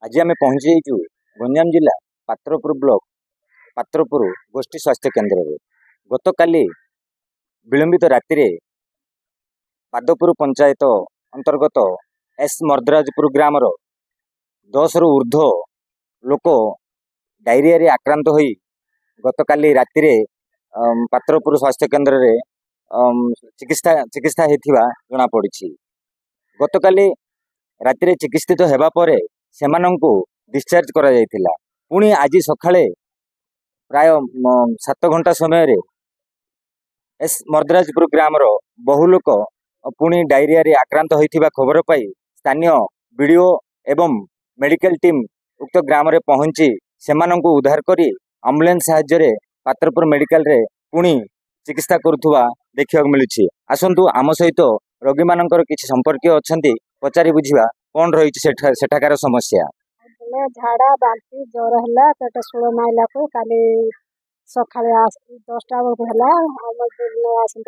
आज आम पहुंची गंजाम जिला पात्रपुर ब्लॉक पात्रपुर गोष्ठी स्वास्थ्य केन्द्र में गत काली विलंबित राति पादपुर पंचायत अंतर्गत एस मर्दराजपुर ग्राम 10 रु ऊर्ध्व लोक डायरिया रे आक्रांत होई गत काली राति पात्रपुर स्वास्थ्य केन्द्र रे चिकित्सा हेथिबा जना पड़ी। गत काली राति चिकित्सित हेबा परे सेमानंकु डिस्चार्ज करा जायतिला। पुणी आज सकाळे प्राय 7 घंटा समय रे एस मर्दराजपुर ग्राम बहु लोक पुणी डायरिया रे आक्रांत होइथिबा खबर पाई स्थानीय वीडियो एवं मेडिकल टीम उक्त ग्राम रे पहुंची सेमानंकु उद्धार करी एम्बुलेंस साहाय्य रे पात्रपुर मेडिकल रे पुणी चिकित्सा करुथुवा देखिବାକୁ मिलुछि। आसंतु आम सहित रोगी मानकर किछि संपर्क अछंती पचारि बुझिबा कौन रही सेठाकार समस्या। झाड़ा बांती ज्वर है पेट सुड़ माइला को काली सका 10टा बेलू है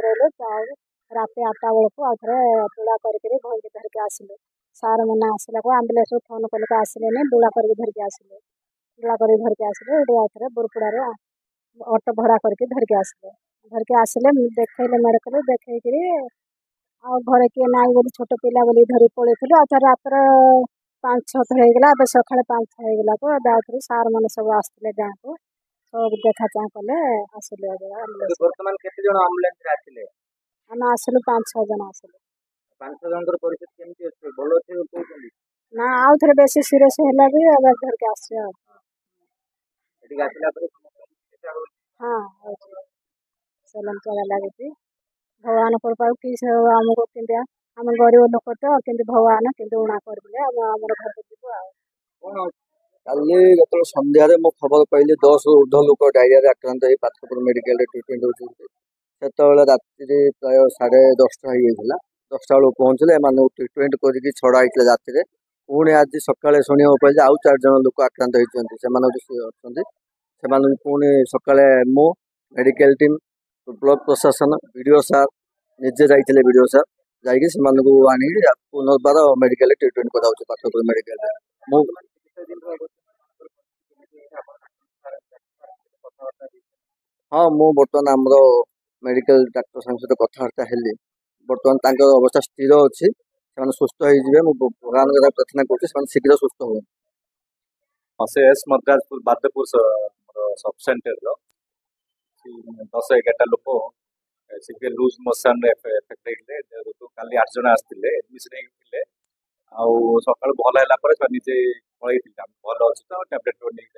रही रात 8टा बेलू आउे बुला करके घर के धरिक आसिले सार मैंने आसला को आम्बुलेंस फोन कल आसिले बुला करके धरिक आसिले बुला कर धरिक आसिले आउे बुरपुड़ा ऑटो भड़ा करके धरिक आसिले देखले मेडिकल देखी आ घरे किए ना बोली छोट पिला बोली धरी पलैलु आ रात 5-6 थर होगा अब सका 5 होगा को आउे सार मैंने सब आसते गाँव को सब देखा चाह कले आसिले आम आसलु 5-6 जन आसलु 5-6 जन परिस्थिति केमती अछि बोलो छै कहउछली ना आउ थरे बेसी सीरियस हैला भी अब घर के आसे एठी आसिला पर हां सलाम चला लागती भगवान कृपा कि आमको केंद्र आम गरीब लोक तो कि भगवान कि उणा करदे आम घर को जीव काली जो सन्ध्या मो खबर पाइली 10 ऊर्ध्व लोक डायरिया आक्रांत हो पात्रपुर मेडिकल ट्रिटमेंट होते राति प्राय 10:30 हो 10टा बेलू पहुँचले ट्रिटमेंट करके छड़ा होता राति पुणी आज सकाଳେ शुणा पाइले आउ 4 जन लोक आक्रांत होती पुणी सकाଳେ मो मेडिकल टीम ब्लॉक प्रशासन वीडियो सार निजे जाइए वीडियो सार जाकि आनी पुनर्बार मेडिकल ट्रिटमेंट कराऊँ पात्रपुर मेडिकल हाँ मु बर्तमान आम मेडिकल डाक्टर सहित कथबार्ता हेली बर्तमान अवस्था स्थिर अच्छी सुस्थ हो भगवान प्रार्थना कर शीघ्र सुस्थ हो से एस मद्रासपुर बादपुर सब सेंटर 10-11टा लोक सीधे लूज मोशन एफेक्ट होते काली 8 जन आसते एडमिशन होते सका भल है निजे पलि भल अच्छे तो टैबलेट नहीं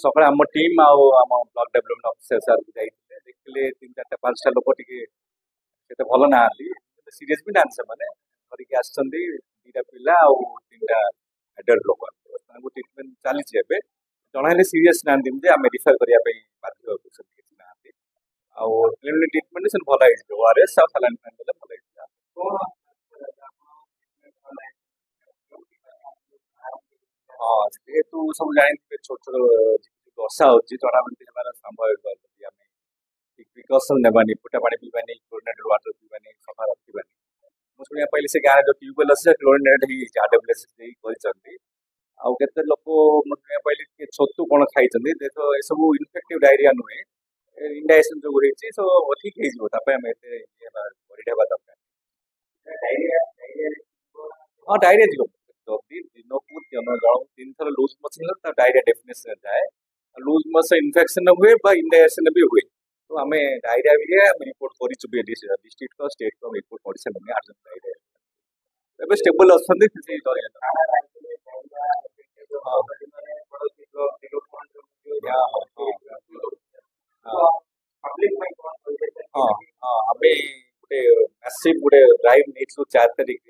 सका आम टीम आम ब्लॉक डेवलपमेंट ऑफिसर सर देखिले 3-4-5टा लोक टे भल ना सीरीयस भी ना से धरिकी आसटा पिला 3टा एडल्ट लोक ट्रिटमेंट चली जन सीरीयस ना आम रिफर करने बाध्य ट्रिटमेंट से भल ओआरएस सालाइन भल हाँ जेहेतु सब जानते छोट छोट वर्षा होती टर्नामेंट संभव प्रिकसन नेबानी फुटा पानी पीवानी क्लोरिनेटेड वाटर पीवानी सफा रखा मुझे पहले से गाँव जो ट्यूबवेल अच्छे क्लोरिनेटेड आउ केते लोक मुझे पहले छतु कौन खाई तो ये सब इनफेक्टिव डायरिया नुहे इंडाइजेशन जो होती सो ठीक है दरकार हाँ डायरिया जीव जदि दिन को जन 3 थर लूज मोशन डायरिया डेफिनेशन जाए लूज मोशन इन्फेक्शन हुए इंडाइजेशन भी हुए तो आम डायरिया भी रिपोर्ट कर डिस्ट्रिक्ट को स्टेट को रिपोर्ट कर सारे 8 जन डायरिया स्टेबल गोटे ड्राइव नहीं 4 तारिख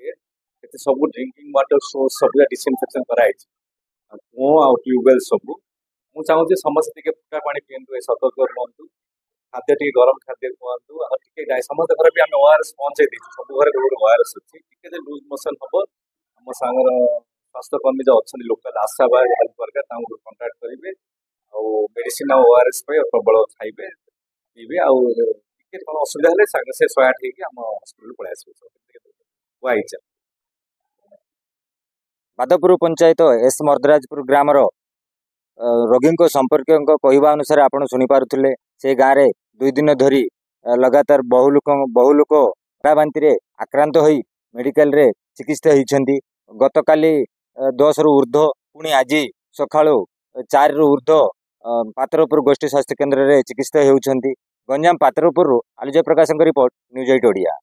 सब ड्रिंकिंग वाटर सोर्स सब डिसइनफेक्शन कराई कूँ आ ट्यूबवेल सब मुझे चाहूँगी समस्त फुटा पानी पीतु सतर्क रुहतु खाद्य टी गरम खाद्य कहतु समस्त घर भी आम ओआरएस पहुँचे सब घर गोटे ओआरएस अच्छी लूज मोशन हम आम सांगर स्वास्थ्यकर्मी जो अच्छा लोकल आशा बा हेल्थ वर्कर कंटाक्ट करेंगे मेडिसिन ओआरएस प्रबल खाइबे पीबे असुविधा है सागे से 108 होगी आम हस्पिटाल पलि आस। माधवपुर पंचायत एस मर्दराजपुर ग्रामर रोगी संपर्क कहवा अनुसार आपण शुणी पारुथिले से गाँव में 2 दिन धरी लगातार बहु लोक बांति आक्रांत होई मेडिकल रे चिकित्सा होती गतकाली 10 रु ऊर्ध्व पुणी आज सकाळु 4 रु ऊर्ध्व पात्रपुर गोष्ठी स्वास्थ्य केन्द्र रे चिकित्सा होती गंजाम पात्रपुर आलुजय प्रकाश रिपोर्ट न्यूज 8 ओडिया।